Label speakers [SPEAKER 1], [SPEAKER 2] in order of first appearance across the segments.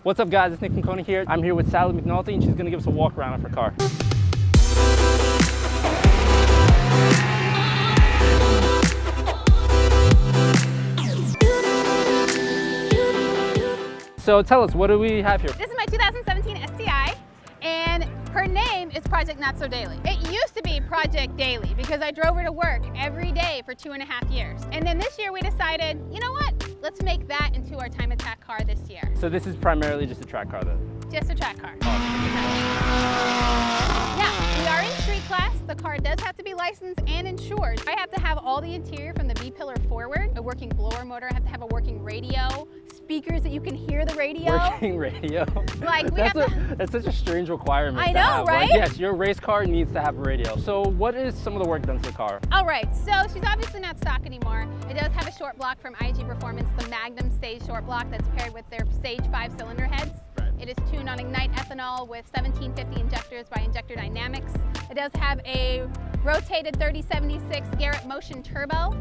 [SPEAKER 1] What's up guys, it's Nick from Coney here. I'm here with Sally McNulty and she's gonna give us a walk around of her car. So tell us, what do we have here?
[SPEAKER 2] This is my 2017 STI, and her name is Project Not So Daily. It used to be Project Daily because I drove her to work every day for 2.5 years. And then this year we decided, you know what? Let's make that into our time attack car this year.
[SPEAKER 1] So this is primarily just a track car though?
[SPEAKER 2] Just a track car. Yeah, we are in street class. The car does have to be licensed and insured. I have to have all the interior from the B-pillar forward, a working blower motor, I have to have a working radio, speakers that you can hear the radio. Working
[SPEAKER 1] radio?
[SPEAKER 2] Like
[SPEAKER 1] that's such a strange requirement.
[SPEAKER 2] I know,
[SPEAKER 1] have.
[SPEAKER 2] right?
[SPEAKER 1] Like, yes, your race car needs to have a radio. So what is some of the work done to the car?
[SPEAKER 2] All right, so she's obviously not stock anymore. It does have a short block from IG Performance, the Magnum Stage short block that's paired with their Stage 5 cylinder heads. It is tuned on Ignite ethanol with 1750 injectors by Injector Dynamics. It does have a rotated 3076 Garrett Motion turbo.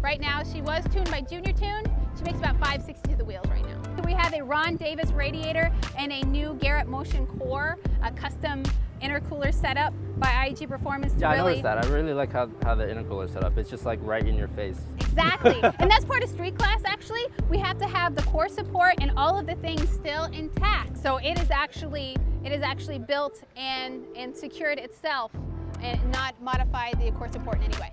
[SPEAKER 2] Right now she was tuned by Junior Tune. She makes about 560 to the wheels right now. We have a Ron Davis radiator and a new Garrett Motion core, a custom intercooler setup by IG Performance.
[SPEAKER 1] I noticed that. I really like how the intercooler is set up. It's just like right in your face.
[SPEAKER 2] Exactly, and that's part of street class actually. We have to have the core support and all of the things still intact. So it is actually built and secured itself and not modified the core support in any way.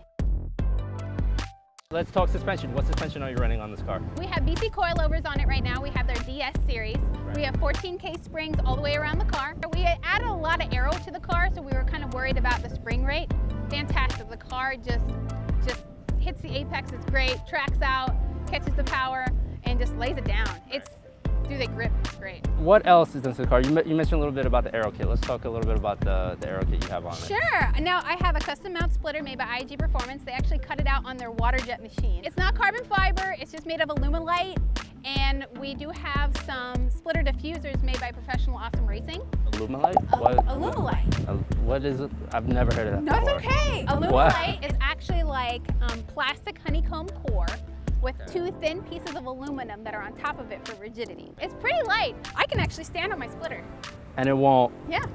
[SPEAKER 1] Let's talk suspension. What suspension are you running on this car?
[SPEAKER 2] We have BC coilovers on it right now. We have their DS series. Right. We have 14K springs all the way around the car. We added a lot of aero to the car, so we were kind of worried about the spring rate. Fantastic. The car just hits the apex. It's great. Tracks out, catches the power, and just lays it down. They grip. It's great.
[SPEAKER 1] What else is in the car? You mentioned a little bit about the aero kit. Let's talk a little bit about the aero kit you have on it.
[SPEAKER 2] Sure. Now I have a custom mount splitter made by IG Performance. They actually cut it out on their water jet machine. It's not carbon fiber. It's just made of Alumilite. And we do have some splitter diffusers made by Professional Awesome Racing.
[SPEAKER 1] Alumilite?
[SPEAKER 2] Alumilite.
[SPEAKER 1] What is it? I've never heard of that before.
[SPEAKER 2] No, it's okay. Alumilite is actually like plastic honeycomb core with two thin pieces of aluminum that are on top of it for rigidity. It's pretty light. I can actually stand on my splitter.
[SPEAKER 1] And it won't?
[SPEAKER 2] Yeah.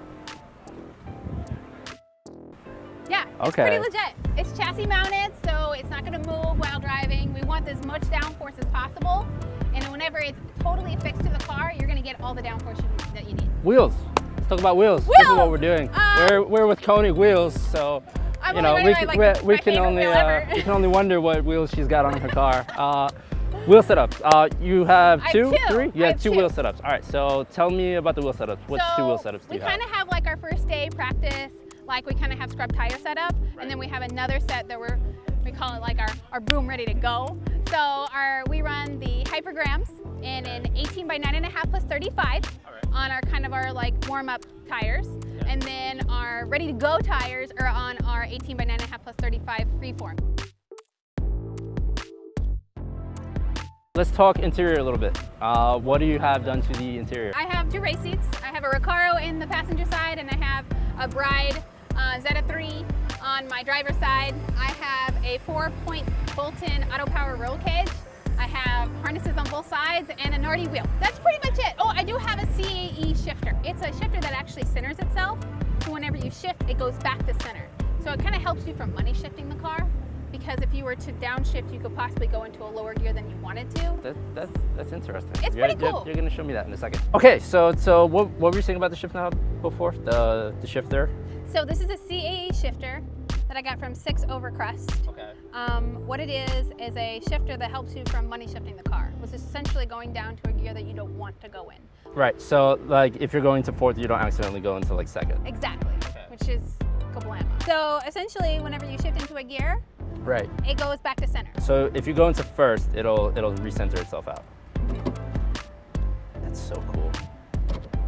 [SPEAKER 2] Yeah, it's
[SPEAKER 1] okay.
[SPEAKER 2] Pretty legit. It's chassis mounted, so it's not gonna move while driving. We want as much downforce as possible. And whenever it's totally affixed to the car, you're gonna get all the downforce that you need.
[SPEAKER 1] Wheels. Let's talk about wheels. This is what we're doing. We're with Coney Wheels, so you know, we can only wonder what wheels she's got on her car. Wheel setups. You have two? You have two wheel setups. All right, so tell me about the wheel setups. What two wheel setups do you have?
[SPEAKER 2] We kind of have like our first day practice, like we kind of have scrub tire setup, and then we have another set that we call it like our boom ready to go. So we run the Hypergrams in an 18 by 9.5 plus 35 on our like warm-up tires. And then our ready to go tires are on our 18 by 9.5 plus 35 freeform.
[SPEAKER 1] Let's talk interior a little bit. What do you have done to the interior?
[SPEAKER 2] I have two race seats. I have a Recaro in the passenger side and I have a Bride Zeta 3 on my driver's side. I have a 4-point bolt-in auto power roll cage. I have harnesses on both sides and a Nardi wheel. That's pretty much it. Oh, I do have a CAE shifter. It's a shifter that actually centers itself. So whenever you shift, it goes back to center. So it kind of helps you from money shifting the car. Because if you were to downshift, you could possibly go into a lower gear than you wanted to.
[SPEAKER 1] That's interesting.
[SPEAKER 2] It's pretty cool.
[SPEAKER 1] You're going to show me that in a second. Okay, so what were you saying about the shift knob before? The shifter?
[SPEAKER 2] So this is a CAE shifter that I got from 6 Overcrest.
[SPEAKER 1] Okay.
[SPEAKER 2] What it is a shifter that helps you from money shifting the car, which is essentially going down to a gear that you don't want to go in.
[SPEAKER 1] Right, so like if you're going to fourth, you don't accidentally go into like second.
[SPEAKER 2] Exactly, which is kablama. So essentially, whenever you shift into a gear, it goes back to center. So
[SPEAKER 1] if you go into first, it'll recenter itself out. That's so cool.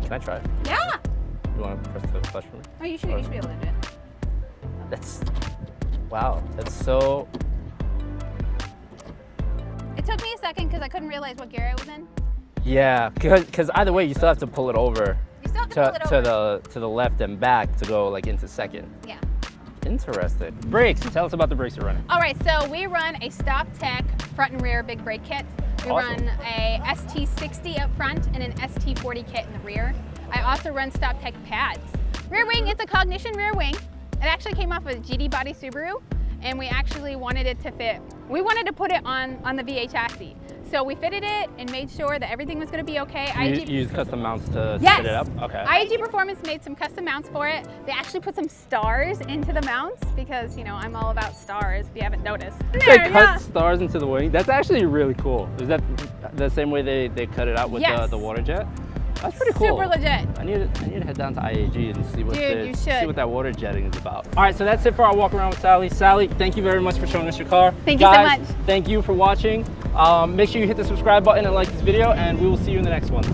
[SPEAKER 1] Can I try it?
[SPEAKER 2] Yeah.
[SPEAKER 1] You want to press the clutch for me?
[SPEAKER 2] Oh, you should be able to do it.
[SPEAKER 1] Wow, that's so...
[SPEAKER 2] It took me a second because I couldn't realize what gear it was in.
[SPEAKER 1] Yeah, because either way, you still have to pull it over.
[SPEAKER 2] You still have to pull it over.
[SPEAKER 1] To the left and back to go like into second.
[SPEAKER 2] Yeah.
[SPEAKER 1] Interesting. Brakes, tell us about the brakes you're running.
[SPEAKER 2] All right, so we run a Stop Tech front and rear big brake kit. We run a ST60 up front and an ST40 kit in the rear. I also run Stop Tech pads. Rear wing, it's a Cognition rear wing. It actually came off of a GD body Subaru, and we actually wanted it to fit. We wanted to put it on the V8 chassis. So we fitted it and made sure that everything was going to be okay.
[SPEAKER 1] You used custom mounts to fit it up? Okay.
[SPEAKER 2] IAG Performance made some custom mounts for it. They actually put some stars into the mounts because, you know, I'm all about stars if you haven't noticed.
[SPEAKER 1] They cut stars into the wing? That's actually really cool. Is that the same way they cut it out with the water jet? That's pretty cool.
[SPEAKER 2] Super legit.
[SPEAKER 1] I need to head down to IAG and see what
[SPEAKER 2] see
[SPEAKER 1] what that water jetting is about. All right, so that's it for our walk around with Sally. Sally, thank you very much for showing us your car.
[SPEAKER 2] Thank you so much.
[SPEAKER 1] Thank you for watching. Make sure you hit the subscribe button and like this video, and we will see you in the next one.